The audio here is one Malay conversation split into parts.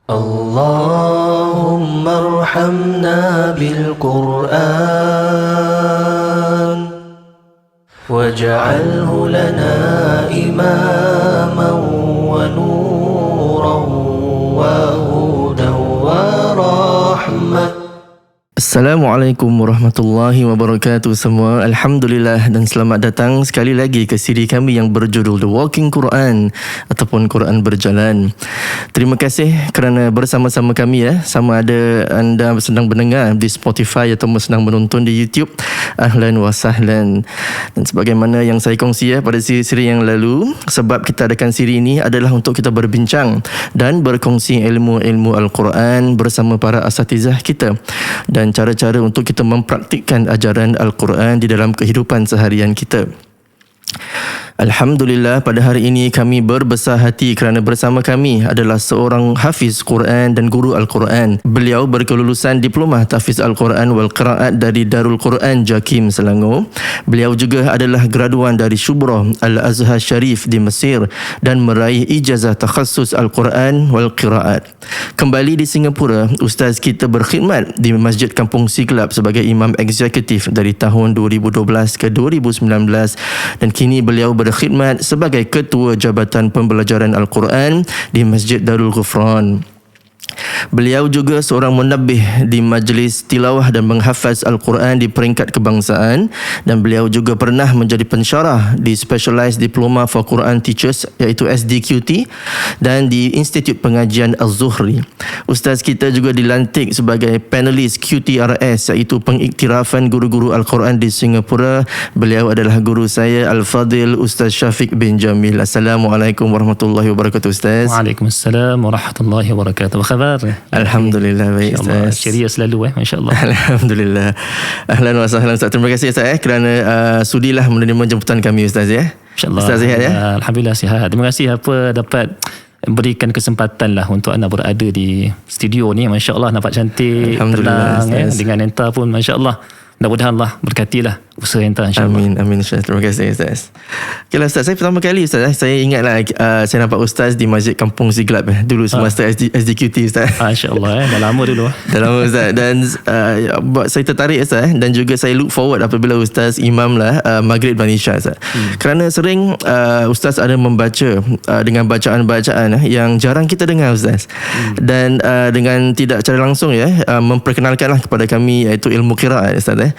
اللهم ارحمنا بالقرآن واجعله لنا إماما ونورا وهدى ورحمة. Assalamualaikum warahmatullahi wabarakatuh semua. Alhamdulillah dan selamat datang sekali lagi ke siri kami yang berjudul The Walking Quran ataupun Quran Berjalan. Terima kasih kerana bersama-sama kami ya. Sama ada anda sedang mendengar di Spotify atau sedang menonton di YouTube. Ahlan wa sahlan. Dan sebagaimana yang saya kongsi ya pada siri-siri yang lalu, sebab kita adakan siri ini adalah untuk kita berbincang dan berkongsi ilmu-ilmu Al-Quran bersama para asatizah kita dan cara-cara untuk kita mempraktikkan ajaran Al-Quran di dalam kehidupan seharian kita. Alhamdulillah, pada hari ini kami berbesar hati kerana bersama kami adalah seorang hafiz Quran dan guru Al-Quran. Beliau berkelulusan Diploma Tahfiz Al-Quran wal Qiraat dari Darul Quran Jakim, Selangor. Beliau juga adalah graduan dari Syubrah Al-Azhar Sharif di Mesir dan meraih ijazah takhassus Al-Quran wal Qiraat. Kembali di Singapura, ustaz kita berkhidmat di Masjid Kampung Siglap sebagai imam eksekutif dari tahun 2012 ke 2019 dan kini beliau berkhidmat sebagai Ketua Jabatan Pembelajaran Al-Quran di Masjid Darul Ghufran. Beliau juga seorang munabbih di majlis tilawah dan menghafaz Al-Quran di peringkat kebangsaan dan beliau juga pernah menjadi pensyarah di Specialized Diploma for Quran Teachers iaitu SDQT dan di Institut Pengajian Al-Zuhri. Ustaz kita juga dilantik sebagai panelis QTRS iaitu pengiktirafan guru-guru Al-Quran di Singapura. Beliau adalah guru saya Al-Fadil Ustaz Syafiq bin Jamil. Assalamualaikum warahmatullahi wabarakatuh Ustaz. Waalaikumsalam warahmatullahi wabarakatuh. Apa khabar? Alhamdulillah baik Ustaz. Ceria selalu masya-Allah. Alhamdulillah. Ahlan wa sahlan Ustaz. Terima kasih Ustaz kerana sudilah menerima jemputan kami Ustaz ya. Insya-Allah. Ustaz sihat ya? Alhamdulillah sihat. Terima kasih apa dapat berikan kesempatan lah untuk anda berada di studio ni. Masya-Allah nampak cantik, tenang dengan Enta pun masya-Allah. Mudah-mudahan Allah berkatilah usaha Enta insya-Allah. Amin Ustaz. Terima kasih Ustaz. Okeylah Ustaz, saya pertama kali Ustaz saya ingatlah saya nampak Ustaz di Masjid Kampung Siglap dulu semasa SDQT Ustaz. Masya-Allah dah lama dulu. Dah lama Ustaz dan buat saya tertarik Ustaz dan juga saya look forward apabila Ustaz imam lah Maghrib dan Isya Ustaz. Kerana sering Ustaz ada membaca dengan bacaan-bacaan yang jarang kita dengar Ustaz. Dan dengan tidak secara langsung ya memperkenalkanlah kepada kami iaitu ilmu qiraat Ustaz.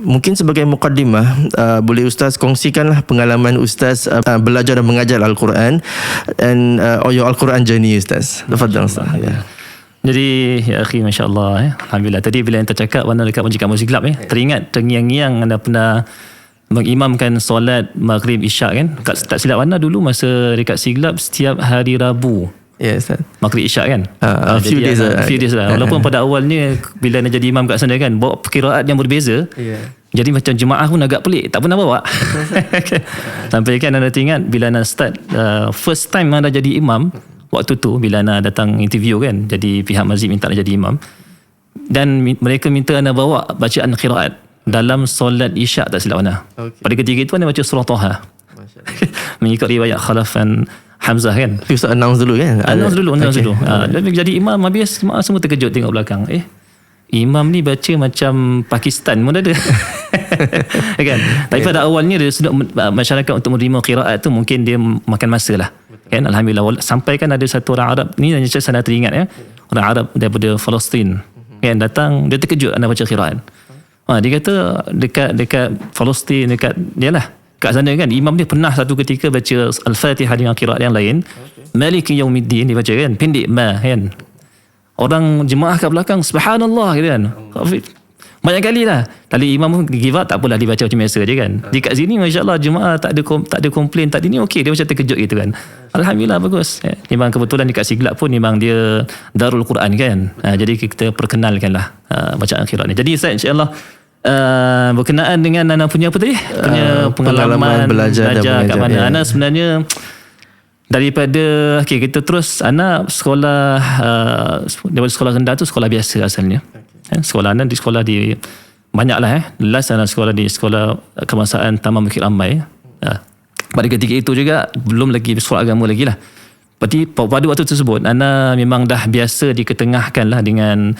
Mungkin sebagai mukaddimah boleh Ustaz kongsikanlah pengalaman Ustaz belajar dan mengajar Al-Quran and your Al-Quran journey Ustaz. Tafadhal Ustaz. Ya. Jadi ya akhi masya-Allah alhamdulillah tadi bila anda cakap mana dekat Masjid Kampung Siglap teringat terngiang-ngiang anda pernah mengimamkan solat Maghrib Isyak kan. Tak silap mana dulu masa dekat Siglap setiap hari Rabu. Ya Ustaz. Maghrib Isyak kan. Few days lah. Walaupun pada awalnya bila anda jadi imam kat sana kan bawa qiraat yang berbeza. Jadi macam jemaah pun agak pelik, tak pernah bawa. Sampai kan anda ingat bila anda start first time anda jadi imam, waktu tu bila anda datang interview kan, jadi pihak masjid minta anda jadi imam dan mereka minta anda bawa bacaan qiraat dalam solat Isyak tak silap mana. Pada ketika itu anda baca surah Taha. Mengikut riwayat Khalafan Hamzah kan. Ustaz announce dulu kan? Announce dulu. Jadi imam habis semua terkejut tengok belakang. Imam ni baca macam Pakistan pun ada. Kan? Tapi pada awalnya dia sudah masyarakat untuk menerima qiraat tu mungkin dia makan masa lah. Kan? Alhamdulillah sampai kan ada satu orang Arab ni yang saya teringat ya. Orang Arab daripada Palestin kan datang, dia terkejut anda baca qiraat. Dia kata dekat Palestin dekat dialah kat sana kan imam dia pernah satu ketika baca Al-Fatihah dengan qiraat yang lain. Maliki Yaumiddin dibaca kan pendek kan. Orang jemaah kat belakang subhanallah gitu kan. Banyak kali lah. Tadi imam pun give up, tak apalah dibaca macam biasa je kan. Di kat sini masya-Allah jemaah tak ada komplain tadi ni okey, dia macam terkejut gitu kan. Alhamdulillah bagus. Memang kebetulan dekat Siglap pun memang dia Darul Quran kan. Jadi kita perkenalkanlah bacaan qiraat ni. Jadi saya insya-Allah berkenaan dengan Ana punya apa tadi? Punya pengalaman belajar kat mana. Ana sebenarnya daripada kita terus Ana sekolah daripada sekolah rendah tu sekolah biasa asalnya. Sekolah Ana di sekolah di banyaklah last Ana sekolah di sekolah kebangsaan Taman Bukit Ramai. Pada ketika itu juga belum lagi sekolah agama lagi lah. pada waktu tersebut Ana memang dah biasa diketengahkan lah dengan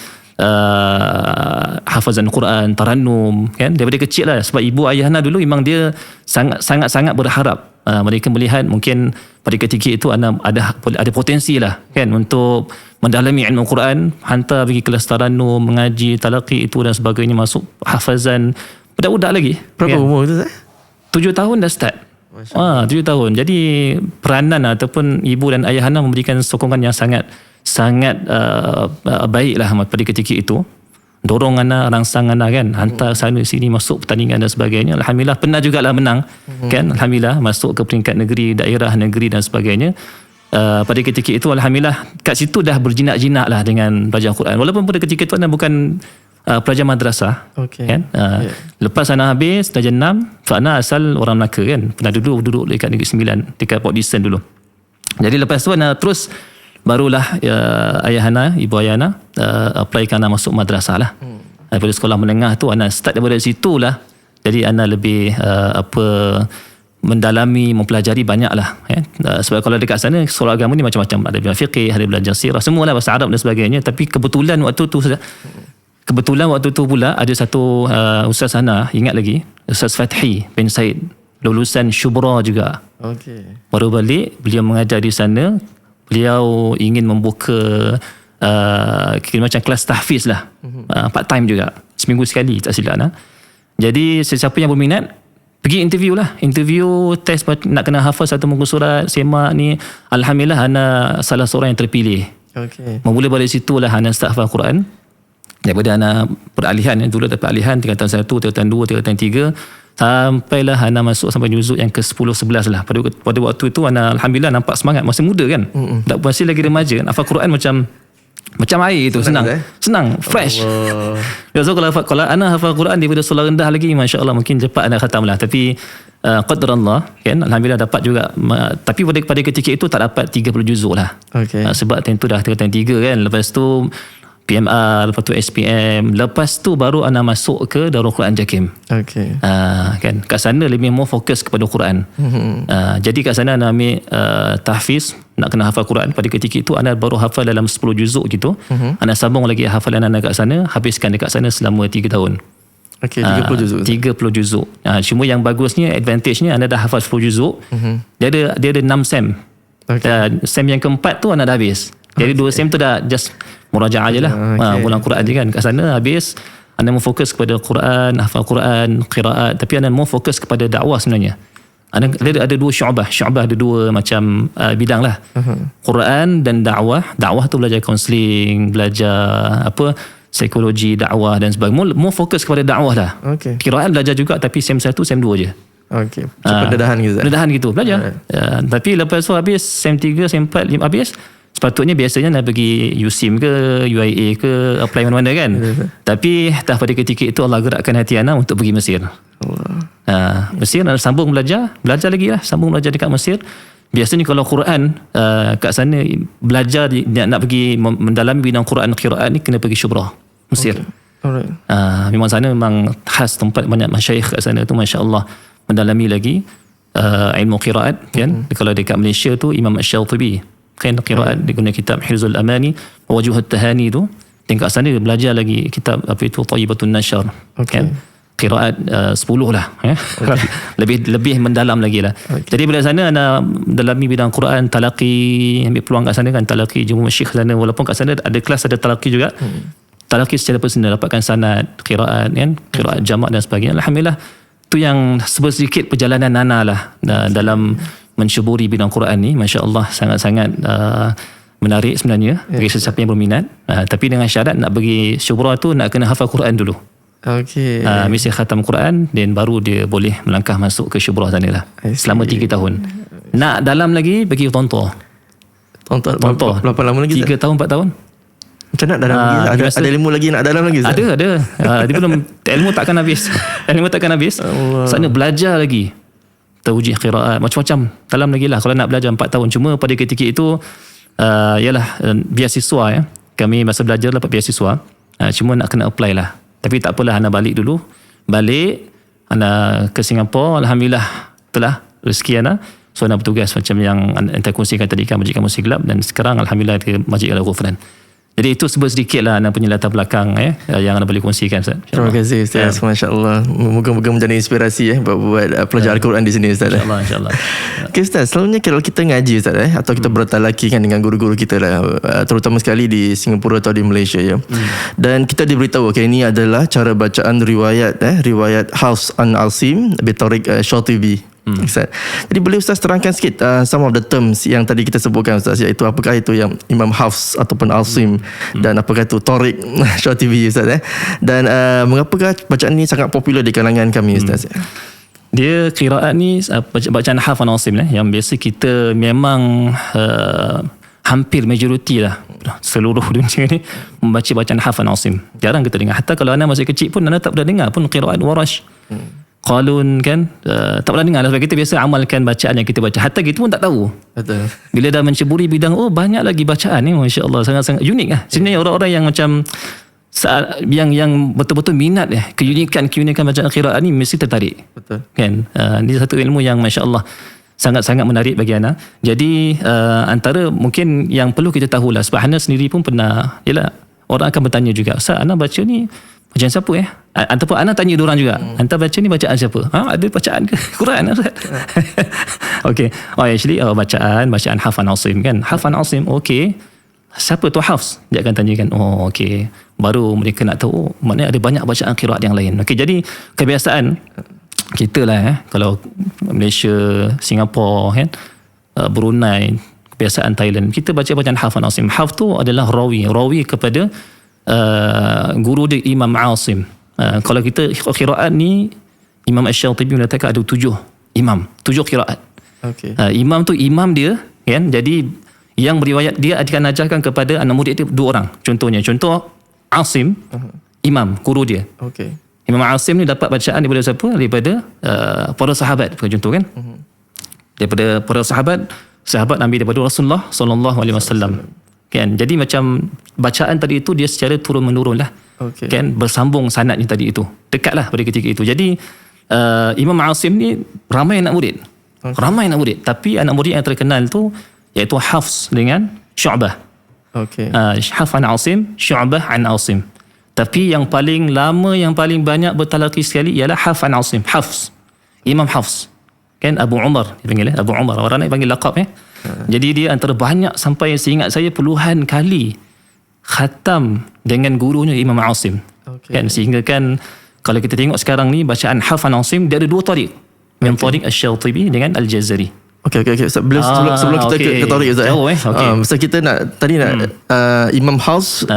hafazan Quran, tarannum kan, daripada kecil lah. Sebab ibu ayah Ana dulu memang dia sangat berharap mereka melihat mungkin pada ketika itu ada potensi lah kan untuk mendalami ilmu Quran, hantar pergi kelas tarannum, mengaji, talaqi itu dan sebagainya, masuk hafazan budak-budak lagi. Berapa kan? umur tu 7 tahun dah start. 7 tahun. Jadi peranan ataupun ibu dan ayah Ana memberikan sokongan yang sangat baiklah pada ketika itu. Dorong Ana, rangsang Ana kan, hantar sana sini, masuk pertandingan dan sebagainya. Alhamdulillah pernah jugalah menang kan, alhamdulillah masuk ke peringkat negeri, daerah negeri dan sebagainya. Pada ketika itu alhamdulillah kat situ dah berjinak-jinak lah dengan belajar Quran. Walaupun pada ketika itu Ana bukan pelajar madrasah kan. Lepas Ana habis darjah 6, Ana asal orang Melaka kan, pernah duduk dekat Negeri Sembilan, dekat Port Dickson dulu. Jadi lepas tu Ana terus barulah ayah Ana, ibu ayah Ana applykan Ana masuk madrasah lah. Daripada sekolah menengah tu Ana start daripada situ lah. Jadi Ana lebih mendalami, mempelajari banyak lah ya. Sebab kalau dekat sana sekolah agama ni macam-macam, ada belajar fiqh, ada belajar sirah, semualah bahasa Arab dan sebagainya. Tapi kebetulan waktu tu pula ada satu ustaz sana, ingat lagi, Ustaz Fathi bin Said, lulusan Syubra juga. Baru balik, beliau mengajar di sana. Beliau ingin membuka macam kelas tahfiz lah, part time juga, seminggu sekali tak silap lah. Jadi sesiapa yang berminat pergi interview test nak kena hafaz satu muka surat semak ni. Alhamdulillah Ana salah seorang yang terpilih. Memula dari situlah Ana start hafal Quran. Daripada Ana peralihan, dulu ada peralihan tingkatan 1, tingkatan 2, tingkatan 3, sampailah Ana masuk sampai juzuk yang ke 10-11 lah. Pada waktu itu Ana alhamdulillah nampak semangat, masih muda kan, masih lagi remaja. Hafal Quran macam air itu, senang, fresh. So kalau Ana hafal Quran daripada surah rendah lagi, masya-Allah mungkin cepat Ana khatam lah. Tapi qadarullah kan, alhamdulillah dapat juga. Tapi pada ketika itu tak dapat 30 juzuk lah. Sebab tentu dah tingkatan 3 kan. Lepas tu PMR, lepas tu SPM, lepas tu baru Ana masuk ke Darul Quran Jakim. Kan, kat sana lebih more fokus kepada Quran. Jadi kat sana Ana ambil tahfiz, nak kena hafal Quran. Pada ketika itu Ana baru hafal dalam 10 juzuk gitu. Ana sambung lagi hafalan Ana kat sana, habiskan dekat sana selama 3 tahun. 30 juzuk. 30 juzuk. Cuma yang bagusnya, advantage-nya Ana dah hafal 10 juzuk. Dia ada 6 sem. Sem yang keempat tu Ana dah habis. Jadi 2 sem tu dah just murajaah je lah. Ulang Quran je kan. Kat sana habis, Ana mau fokus kepada Quran, hafal Quran, qiraat. Tapi Ana mau fokus kepada dakwah sebenarnya. Ada 2 syu'bah. Syu'bah ada 2 macam bidang lah. Quran dan dakwah. Dakwah tu belajar kaunseling, belajar psikologi, dakwah dan sebagainya. Mau fokus kepada dakwah lah. Qiraat belajar juga, tapi sem 1, sem 2 je. Pendedahan gitu. Pendedahan gitu belajar. Tapi lepas tu habis sem 3, sem 4, 5 habis. Sepatutnya biasanya nak pergi USIM ke UIA ke, apply mana-mana kan. Tapi dah pada ketika itu Allah gerakkan hati Ana untuk pergi Mesir. Mesir Ana sambung belajar lagi lah, sambung belajar dekat Mesir. Biasanya kalau Quran kat sana belajar nak pergi mendalami bidang Quran qiraat ni, kena pergi Syubra Mesir. Memang sana memang khas, tempat banyak masyayikh kat sana tu, masya-Allah mendalami lagi ilmu qiraat kan. Kalau dekat Malaysia tu Imam Asy-Syatibi kan, qiraat dia guna kitab Hifzul Amani wa Wujuhut Tahani tu. Tingkat sana belajar lagi kitab Thayyibatun Nashar kan, qiraat 10 lah ya. lebih mendalam lagi lah. Jadi bila sana Ana dalami bidang Quran, talaqi, ambil peluang kat sana kan, talaqi jumpa syekh sana. Walaupun kat sana ada kelas, ada talaqi juga. Talaqi secara personal, dapatkan sanad qiraat kan, qiraat jamak dan sebagainya. Alhamdulillah tu yang sedikit perjalanan Ana lah dalam mensyuburi bidang Quran ni. Masya-Allah sangat-sangat menarik sebenarnya bagi sesiapa yang berminat. Tapi dengan syarat nak pergi syubra tu nak kena hafal Quran dulu. Mesti khatam Quran, dan baru dia boleh melangkah masuk ke syubra sana lah. Selama 3 tahun. Nak dalam lagi pergi tontor. Berapa lama lagi? 3 tahun 4 tahun. Macam nak dalam lagi? Ada ilmu lagi nak dalam lagi? Ada. Dia belum, ilmu takkan habis. Sana belajar lagi. Tawjih qiraat, macam-macam dalam lagi lah kalau nak belajar 4 tahun. Cuma pada ketika itu ialah beasiswa ya. Kami masa belajar dapat beasiswa. Cuma nak kena apply lah. Tapi tak apalah, Ana balik Ana ke Singapura. Alhamdulillah telah rezeki Ana So nak bertugas macam yang anda kongsikan tadi kan, Masjid Kamus Siglap, dan sekarang alhamdulillah ke Masjid Al-Ghufran. Jadi itu sebut sedikit lah anda punya latar belakang yang anda boleh kongsikan, Ustaz. Terima kasih Ustaz. Masya-Allah. Moga-moga menjadi inspirasi buat pelajar Al-Quran di sini, Ustaz. Insya-Allah. Okay, Ustaz, selalunya kalau kita ngaji, Ustaz, atau kita bertalaki kan dengan guru-guru kita lah, terutama sekali di Singapura atau di Malaysia ya. Dan kita diberitahu ini adalah cara bacaan riwayat Hafs an Asim bi tariq Syatibi. Ustaz. Jadi boleh Ustaz terangkan sikit some of the terms yang tadi kita sebutkan, Ustaz, iaitu apakah itu yang Imam Hafs ataupun Asim dan apakah itu Tariq Syatibi, Ustaz, dan mengapakah bacaan ini sangat popular di kalangan kami, Ustaz? Dia qiraat ni bacaan Hafs an Asim yang biasa kita memang hampir majoriti lah seluruh dunia ni membaca bacaan Hafs an Asim. Jarang kita dengar. Hatta kalau anda masih kecil pun anda tak pernah dengar pun qiraat Warash, Qalun kan, tak pernah dengar. Sebab kita biasa amalkan bacaan yang kita baca. Hatta kita pun tak tahu. Betul. Bila dah menceburi bidang, banyak lagi bacaan ni, masya-Allah, sangat-sangat unik lah. Sebenarnya orang-orang yang macam yang betul-betul minat keunikan bacaan qiraat ni mesti tertarik. Betul. Kan? Ini satu ilmu yang masya-Allah sangat-sangat menarik bagi ana. Jadi antara mungkin yang perlu kita tahulah, sebab ana sendiri pun pernah, yalah, orang akan bertanya juga, Ustaz, ana baca ni bacaan siapa ataupun ana tanya diorang juga, anta baca ni bacaan siapa? Ada bacaan ke Quran, Ustaz? Okey. Actually bacaan Hafs an Asim kan. Hafs an Asim, okey. Siapa tu Hafs? Dia akan tanyakan. Okey. Baru mereka nak tahu, maknanya ada banyak bacaan qiraat yang lain. Okey, jadi kebiasaan kita lah kalau Malaysia, Singapura kan, Brunei, kebiasaan Thailand, kita baca bacaan Hafs an Asim. Hafs tu adalah rawi kepada guru dia Imam Asim. Kalau kita qiraat ni, Imam Asy-Syatibi mengatakan ada 7 qiraat. Okey. Imam tu imam dia kan. Jadi yang beriwayat dia akan ajarkan kepada anak murid dia 2 orang. Contoh Asim, imam, guru dia. Okey. Imam Asim ni dapat bacaan daripada siapa? Daripada para sahabat, contoh kan. Daripada para sahabat ambil daripada Rasulullah sallallahu alaihi wasallam. Kan, jadi macam bacaan tadi itu dia secara turun menurun lah. Okay. Kan, bersambung sanadnya tadi itu, dekatlah pada ketika itu. Jadi Imam Asim ni ramai anak murid. Tapi anak murid yang terkenal tu iaitu Hafs dengan Syu'bah. Okey. Hafs an Asim, Syu'bah an Asim. Tapi yang paling lama, yang paling banyak bertalaqi sekali ialah Hafs an Asim. Imam Hafs kan, Abu Umar dipanggil, Abu Umar, orang nak panggil laqab Jadi dia antara banyak, sampai seingat saya puluhan kali khatam dengan gurunya Imam Asim. Kan, sehingga kan kalau kita tengok sekarang ni bacaan Hafs an Asim, dia ada 2 tariq. Yang tariq Asy-Syatibi dengan Al-Jazari. Okey. Sebelum kita ke tariq, Ustaz. Sebab kita Imam Hafs,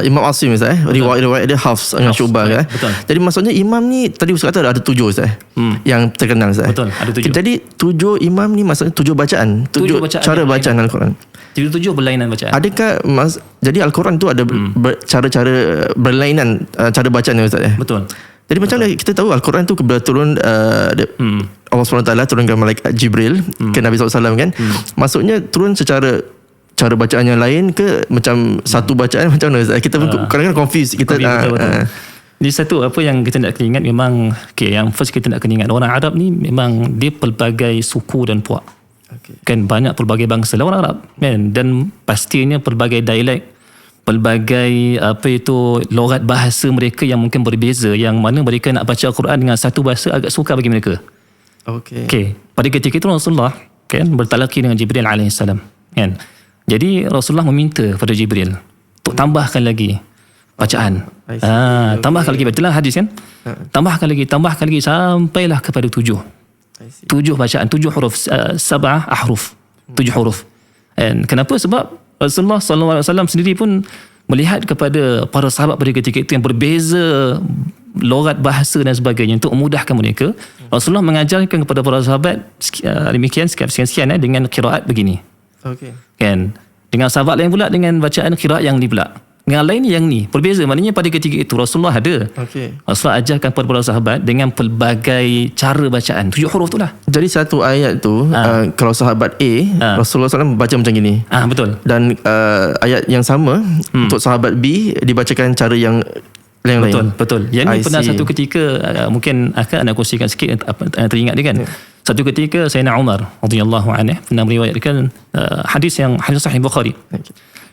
Imam Asim, Ustaz, riwayat dia Hafs dengan Syu'bah kan. Jadi maksudnya imam ni tadi Ustaz kata ada 7, Ustaz, yang terkenal, Ustaz. Betul, ada 7. Jadi 7 imam ni maksudnya 7 bacaan, 7 cara bacaan Al-Quran. 7 berlainan bacaan. Adakah jadi Al-Quran tu ada cara-cara berlainan cara bacaan, Ustaz? Betul. Jadi macam mana kita tahu Al-Quran tu turun Allah SWT turunkan malaikat Jibril ke Nabi SAW kan. Maksudnya turun secara cara bacaan yang lain ke macam satu bacaan macam mana? Kita kadang-kadang confuse kita. Betul. Jadi satu apa yang kita nak kena ingat memang yang first kita nak kena ingat, orang Arab ni memang dia pelbagai suku dan puak. Kan banyak pelbagai bangsa lah orang Arab kan, dan pastinya pelbagai dialek, pelbagai logat bahasa mereka yang mungkin berbeza, yang mana mereka nak baca Al-Quran dengan satu bahasa agak sukar bagi mereka. Okey. Pada ketika itu Rasulullah kan bertalaqi dengan Jibril alaihissalam kan. Jadi Rasulullah meminta pada Jibril untuk tambahkan lagi bacaan. Tambahkan lagi, itulah hadis kan. Tambahkan lagi sampailah kepada 7 bacaan, 7 huruf, 7 ahruf, 7 huruf. And kenapa? Sebab Rasulullah SAW sendiri pun melihat kepada para sahabat pada ketika itu yang berbeza logat bahasa dan sebagainya, untuk memudahkan mereka. Rasulullah mengajarkan kepada para sahabat demikian sekian dengan qiraat begini. Kan, dengan sahabat lain pula dengan bacaan qiraat yang ni pula, dengan lain yang ni berbeza. Maknanya pada ketika itu Rasulullah ada Rasulullah ajarkan kepada para sahabat dengan pelbagai cara bacaan 7 huruf tu lah. Jadi satu ayat tu kalau sahabat A Rasulullah SAW baca macam gini. Betul. Dan ayat yang sama untuk sahabat B dibacakan cara yang lain. Betul. Yang ni pernah satu ketika mungkin akan nak kongsikan sikit apa yang teringat dia kan. Satu ketika Sayyidina Umar radhiyallahu anhu pernah meriwayatkan hadis sahih Bukhari.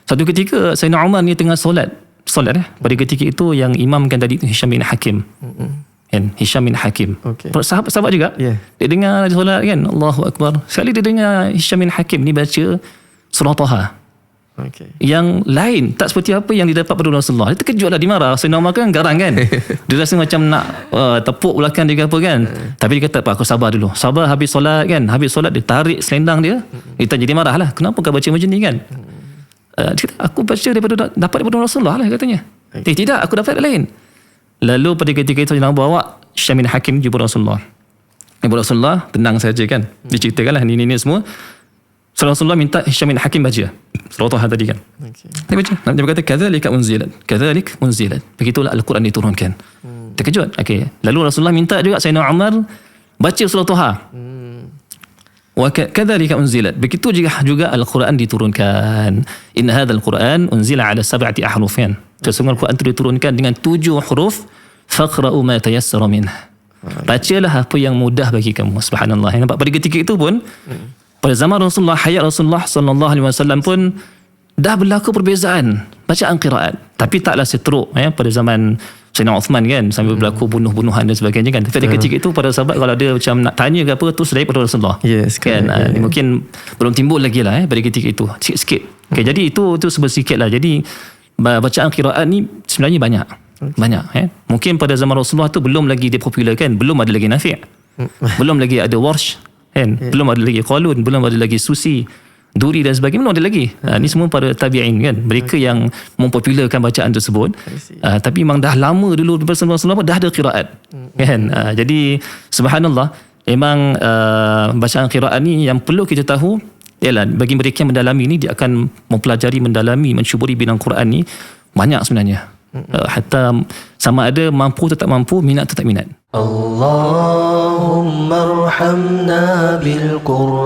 Satu ketika Sayyidina Umar ni tengah solat pada ketika itu yang imamkan tadi itu Hisham bin Hakim. Hisham bin Hakim. Sahabat juga. Dia dengar dia solat kan, Allahu Akbar. Sekali dia dengar Hisham bin Hakim ni baca surah Taha. Yang lain tak seperti apa yang didapat pada Rasulullah. Dia terkejutlah, dia marah. Sayyidina Umar kan garang kan. Dia rasa macam nak tepuk belakang dia ke apa kan. Tapi dia kata, "Pak, aku sabar dulu." Sabar habis solat kan. Habis solat dia tarik selendang dia. Dia tanya, dia marah lah. "Kenapa kau baca macam ni kan?" Dia kata, "Aku baca dapat daripada Rasulullah lah," katanya. Tidak, aku dapat lain. Lalu pada ketika itu Sayyidina Umar bawa Hisham bin Hakim jumpa Rasulullah. Rasulullah tenang saja kan. Dia ceritakanlah ni semua. Rasulullah minta Hisham bin Hakim baca surah Taha tadi kan. Dia baca. Dia berkata, "Kadzalika unzilat." Begitulah Al-Quran diturunkan. Terkejut. Lalu Rasulullah minta juga Sayyidina Umar baca surah Taha. Wa kadzalika unzilat. Begitu juga Al-Quran diturunkan. Inna hadzal Quran unzila ala 7 ahruf. Sesungguhnya Al-Quran itu diturunkan dengan 7 huruf. Faqra'u ma tayassara minhu. Bacalah apa yang mudah bagi kamu. Subhanallah. Nampak pada ketika itu pun pada zaman Rasulullah, hayat Rasulullah sallallahu alaihi wasallam pun dah berlaku perbezaan bacaan qiraat. Tapi taklah seteruk pada zaman Sayyidina Uthman kan, sambil berlaku bunuh-bunuhan dan sebagainya kan. Tapi pada ketika itu para sahabat kalau ada macam nak tanya ke apa tu daripada Rasulullah. Kan mungkin belum timbul lagi lah pada ketika itu. Sikit-sikit. Jadi itu sedikit lah. Jadi bacaan qiraat ni sebenarnya banyak. Mungkin pada zaman Rasulullah tu belum lagi dipopularkan, belum ada lagi Nafi'. Belum lagi ada Warsh. Belum ada lagi Qalun, belum ada lagi Susi, Duri dan sebagainya, belum ada lagi. Ni semua para tabi'in kan, mereka yang mempopularkan bacaan tersebut. Tapi memang dah lama dulu Rasulullah dah ada qiraat kan. Jadi subhanallah, memang bacaan qiraat ni yang perlu kita tahu ialah bagi mereka yang mendalami ni, dia akan mempelajari, mendalami, mencuburi bidang Quran ni banyak sebenarnya. Hatta sama ada mampu atau tak mampu, minat atau tak minat. Allahumma arhamna bil Qur'an